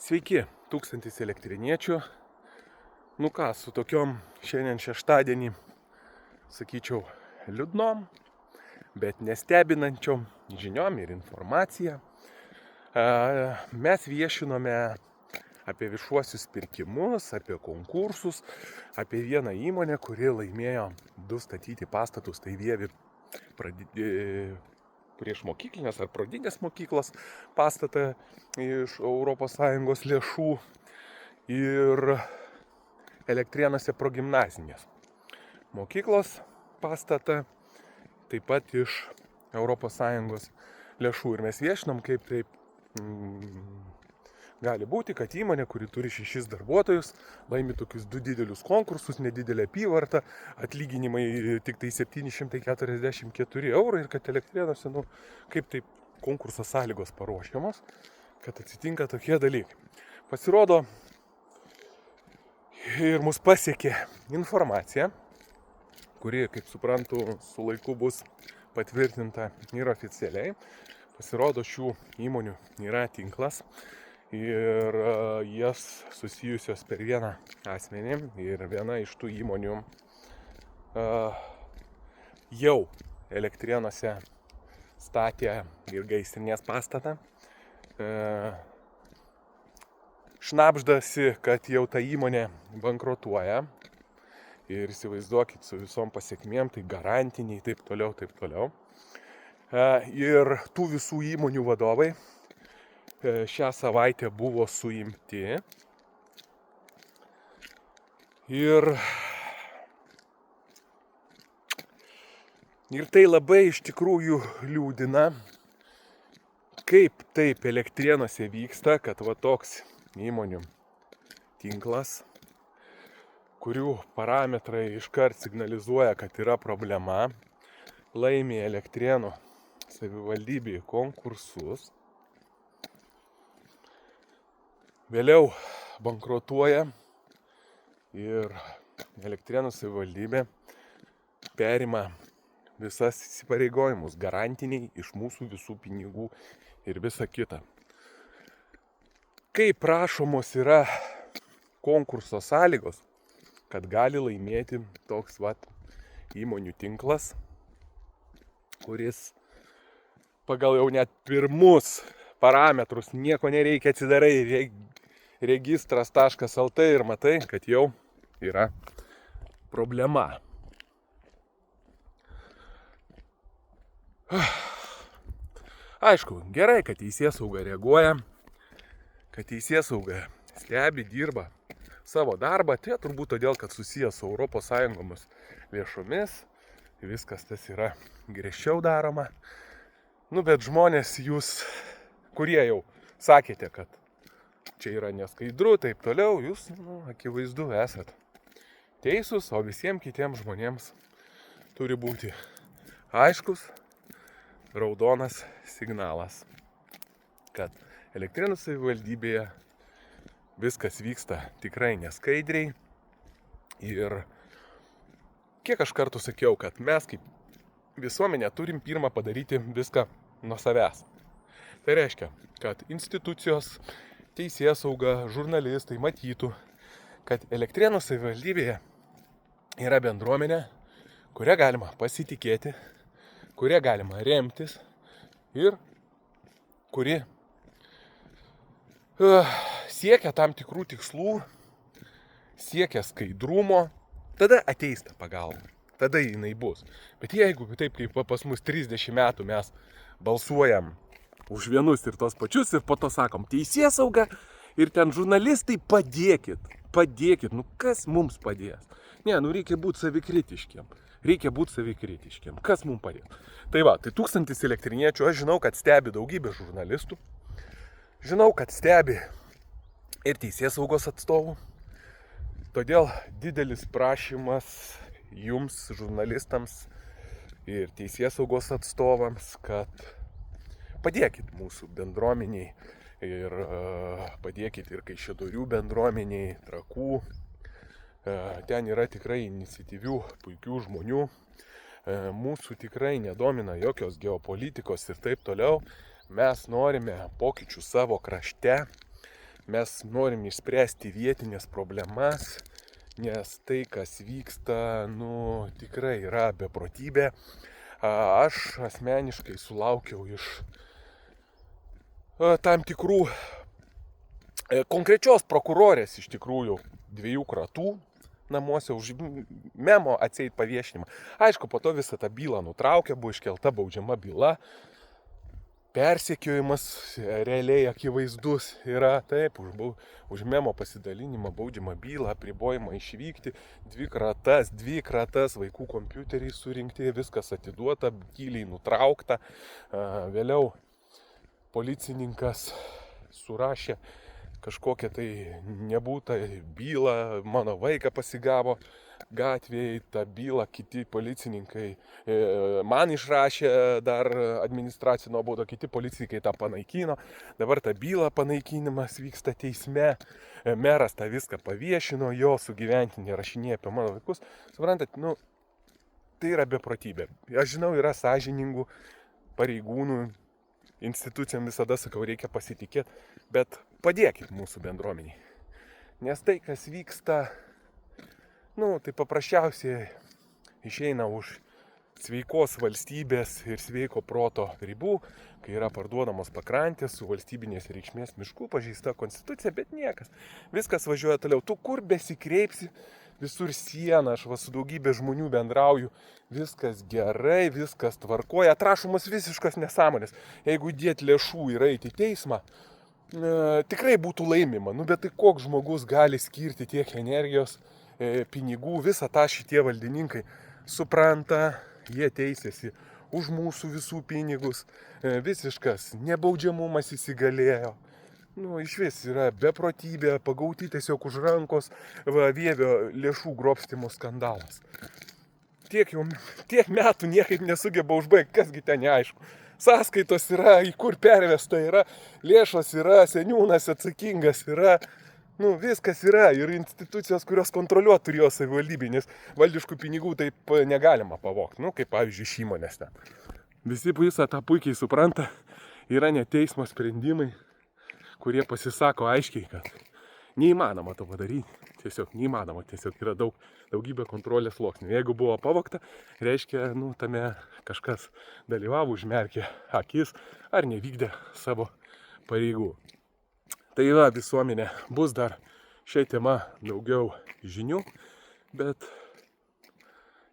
Sveiki, 1000 elektriniečių. Nu ką, su tokiom šiandien šeštadienį, sakyčiau, liūdnom, bet nestebinančiom žiniom ir informacija. Mes viešinome apie viešuosius pirkimus, apie konkursus, apie vieną įmonę, kuri laimėjo 2 statyti pastatus, tai Vievi prieš mokyklinės ar pradinės mokyklos pastatą iš ES lėšų ir Elektrėnuose progimnazinės mokyklos pastatą taip pat iš ES lėšų. Ir mes viešinom, kaip taip gali būti, kad įmonė, kuri turi 6 darbuotojus, laimi tokius 2 didelius konkursus, nedidelę apyvartą, atlyginimai tik tai 744 eurų ir kad Elektrėnuose, kaip taip konkurso sąlygos paruošiamos, kad atsitinka tokie dalykai. Pasirodo, ir mus pasiekė informacija, kuri, kaip suprantu, su laiku bus patvirtinta ir oficialiai. Pasirodo, šių įmonių yra tinklas ir jas susijusios per vieną asmenį ir viena iš tų įmonių jau Elektrėnuose statė ir gaisrinės pastatą. Šnabždasi, kad jau ta įmonė bankrutuoja ir įsivaizduokit su visom pasiekmėm, tai garantiniai, taip toliau. Ir tų visų įmonių vadovai šią savaitę buvo suimti ir tai labai iš tikrųjų liūdina, kaip taip Elektrėnuose vyksta, kad va toks įmonių tinklas, kurių parametrai iškart signalizuoja, kad yra problema, laimi Elektrėnų savivaldybėje konkursus, vėliau bankrutuoja ir Elektrėnų savivaldybė perima visas įsipareigojimus, garantiniai iš mūsų visų pinigų ir visa kita. Kaip prašomos yra konkurso sąlygos, kad gali laimėti toks įmonių tinklas, kuris pagal jau net pirmus parametrus nieko nereikia, atsidarai registras.lt ir matai, kad jau yra problema. Aišku, gerai, kad teisėsauga reaguoja, kad teisėsauga stebi, dirba savo darbą, tai turbūt todėl, kad susijęs su ES lėšomis, viskas tas yra griežčiau daroma. Bet žmonės, jūs, kurie jau sakėte, kad čia yra neskaidru, taip toliau, jūs, akivaizdu, esat teisūs, o visiems kitiems žmonėms turi būti aiškus, raudonas signalas, kad Elektrėnų savivaldybėje viskas vyksta tikrai neskaidriai. Ir kiek aš kartų sakiau, kad mes kaip visuomenė turim pirmą padaryti viską nuo savęs. Tai reiškia, kad institucijos, teisėsauga, žurnalistai matytų, kad Elektrėnų savivaldybėje yra bendruomenė, kurią galima pasitikėti, kurią galima remtis ir kuri siekia tam tikrų tikslų, siekia skaidrumo, tada ateis ta pagalba, tada jinai bus. Bet jeigu taip kaip pas mus 30 metų mes balsuojam už vienus ir tos pačius ir po to sakom teisėsauga ir ten žurnalistai padėkit, kas mums padės? Reikia būti savikritiškiem. Kas mums padės? Tai 1000 elektriniečių, aš žinau, kad stebi daugybė žurnalistų, žinau, kad stebi ir teisėsaugos atstovų. Todėl didelis prašymas jums, žurnalistams ir teisėsaugos atstovams, kad padėkit mūsų bendruomeniai ir padėkit ir Kaišiadorių bendruomeniai, Trakų. Ten yra tikrai iniciatyvių, puikių žmonių. Mūsų tikrai nedomina jokios geopolitikos ir taip toliau. Mes norime pokyčių savo krašte. mes norim išspręsti vietinės problemas, nes tai, kas vyksta, tikrai yra beprotybė. Aš asmeniškai sulaukiau iš tam tikrų konkrečios prokurorės iš tikrųjų 2 kratų namuose už memo atseit paviešinimą. Aišku, po to visą tą bylą nutraukė, buvo iškelta baudžiama byla. Persekiojimas realiai akivaizdus yra taip, už memo pasidalinimą baudžiamą bylą, apribojimą išvykti, 2 kratas vaikų kompiuteriai surinkti, viskas atiduota, tyliai nutraukta. Vėliau policininkas surašė kažkokią tai nebūtą bylą, mano vaiką pasigavo gatvėje, tą bylą kiti policininkai man išrašė dar administracinio baudą, kiti policininkai tą panaikino, dabar tą bylą panaikinimas vyksta teisme, meras tą viską paviešino, jo sugyventinė rašinėja apie mano vaikus, suprantat, tai yra beprotybė. Aš žinau, yra sąžiningų pareigūnų, institucijom visada sakau, reikia pasitikėti, bet padėkit mūsų bendruomeniai. Nes tai, kas vyksta, tai paprasčiausiai išeina už sveikos valstybės ir sveiko proto ribų, kai yra parduodamos pakrantės su valstybinės reikšmės miškų, pažeista konstitucija, bet niekas. Viskas važiuoja toliau. Tu kur besikreipsi, visur siena, aš su daugybė žmonių bendrauju, viskas gerai, viskas tvarkoja, atrašomas visiškas nesąmonės. Jeigu įdėti lėšų ir eiti į teismą, tikrai būtų laimima, bet tai koks žmogus gali skirti tiek energijos, pinigų, visą tą šitie valdininkai supranta, jie teisėsi už mūsų visų pinigus, visiškas nebaudžiamumas įsigalėjo. Iš vis yra beprotybė, pagauti tiesiog už rankos vievio lėšų grobstymo skandalas. Tiek metų niekaip nesugeba užbaigti, kasgi ten neaišku. Sąskaitos yra, į kur pervesta yra, lėšos yra, seniūnas atsakingas yra, viskas yra ir institucijos, kurios kontroliuotų turėjo savivaldybė, nes valdiškų pinigų taip negalima pavogti, kaip pavyzdžiui iš įmonės ten. Visi visą tą puikiai supranta, yra ne teismo sprendimai, kurie pasisako aiškiai, kad neįmanoma to padaryti, tiesiog neįmanoma, tiesiog yra daugybė kontrolės sluoksnių. Jeigu buvo pavogta, reiškia, tame kažkas dalyvavo, užmerkė akis ar nevykdė savo pareigų. Tai visuomenė bus dar šią temą daugiau žinių, bet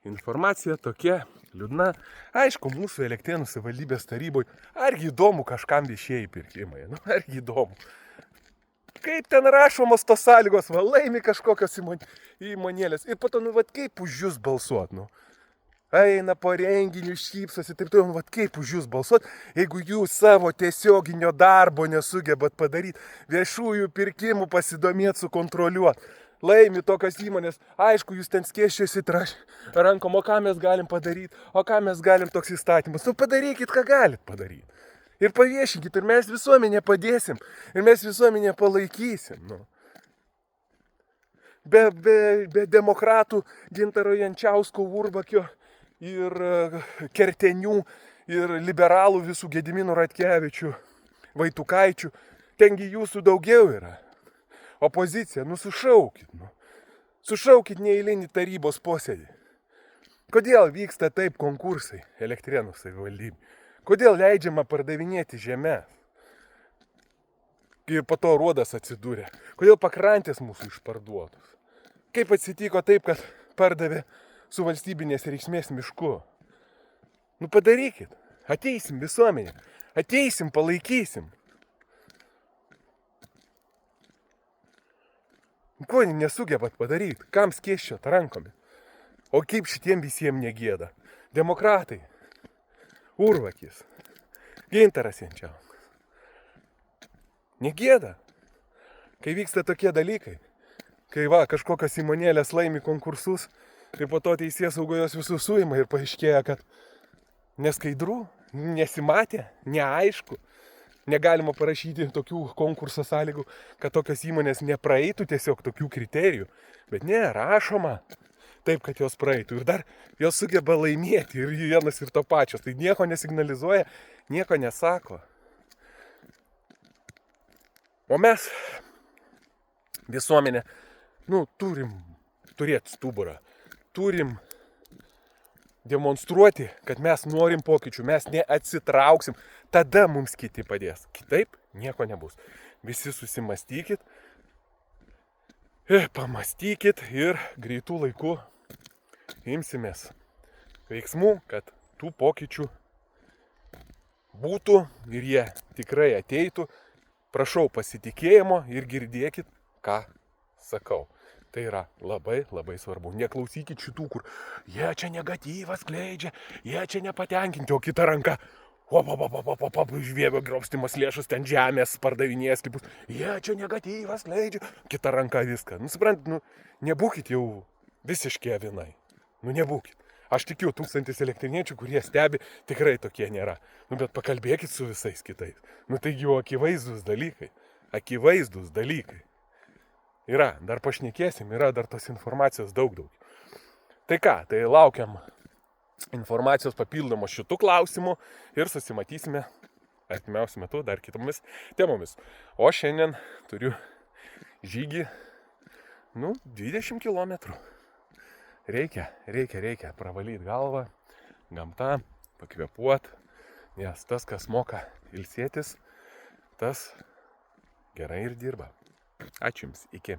informacija tokia liūdna. Aišku, mūsų Elektrėnų savivaldybės taryboje argi įdomu kažkam viešieji pirkimai, argi įdomu. Kaip ten rašomos tos sąlygos, laimi kažkokios įmonėlės ir po to, kaip už jūs balsuot, eina po renginių, šypsosi, taip toliau, kaip už jūs balsuot, jeigu jūs savo tiesioginio darbo nesugebat padaryti, viešųjų pirkimų pasidomėti, sukontroliuoti. Laimi tokios įmonės, aišku, jūs ten skėsčiosit rankom, o ką mes galim padaryti, o ką mes galim toks įstatymas. Padarykit, ką galit padaryti. Ir paviešinkit, ir mes visuomenė padėsim, ir mes visuomenė palaikysim. Be demokratų Gintaro Jančiausko, Urbakio ir Kertenių ir liberalų visų Gedimino Ratkevičių, Vaitukaičių, tengi jūsų daugiau yra. Opozicija, sušaukit, sušaukit neeilinį tarybos posėdį. Kodėl vyksta taip konkursai Elektrėnų savivaldybė? Kodėl leidžiama pardavinėti žemę? Ir po to ruodas atsidūrė. Kodėl pakrantės mūsų išparduotos? Kaip atsitiko taip, kad pardavė su valstybinės reikšmės mišku? Padarykit, ateisim visuomenė, ateisim, palaikysim. Ko nesugebat padaryti? Kam skėsčiot rankomis? O kaip šitiem visiems negėda? Demokratai, Urvakis, Gintaras Jančiauskas. Negėda. Kai vyksta tokie dalykai, kai kažkokios įmonėlės laimi konkursus, tai po to teisėsauga jos visus suima ir paaiškėja, kad neskaidru, nesimatė, neaišku. Negalima parašyti tokių konkurso sąlygų, kad tokios įmonės nepraeitų tiesiog tokių kriterijų. Bet ne, rašoma taip, kad jos praeitų. Ir dar jos sugeba laimėti ir vienas ir to pačios. Tai nieko nesignalizuoja, nieko nesako. O mes visuomenė, turim turėti stuburą, turim demonstruoti, kad mes norim pokyčių, mes neatsitrauksim, tada mums kiti padės. Kitaip nieko nebus. Visi susimastykit, pamastykit ir greitų laikų imsimės veiksmų, kad tų pokyčių būtų ir jie tikrai ateitų. Prašau pasitikėjimo ir girdėkit, ką sakau. Tai yra labai, labai svarbu. Neklausykit šitų, kur jie čia negatyvas skleidžia, jie čia nepatenkinti, o kita ranka žviebio grobstimas lėšus, ten žemės pardavinės klipus. Jie čia negatyvas skleidžia, kita ranka viską. Suprant, nebūkit jau visiškai avinai. Nebūkit. Aš tikiu, 1000 elektriniečių, kurie stebi, tikrai tokie nėra. Bet pakalbėkit su visais kitais. Taigi jau akivaizdus dalykai. Akivaizdus dalykai. Yra, dar pašnekėsim, yra dar tos informacijos daug. Tai ką, tai laukiam informacijos papildomos šitų klausimų ir susimatysime artimiausiu metu dar kitomis temomis. O šiandien turiu žygį, 20 km. Reikia pravalyti galvą, gamtą, pakvėpuot, nes tas, kas moka ilsėtis, tas gerai ir dirba. Ačiū Jums, iki.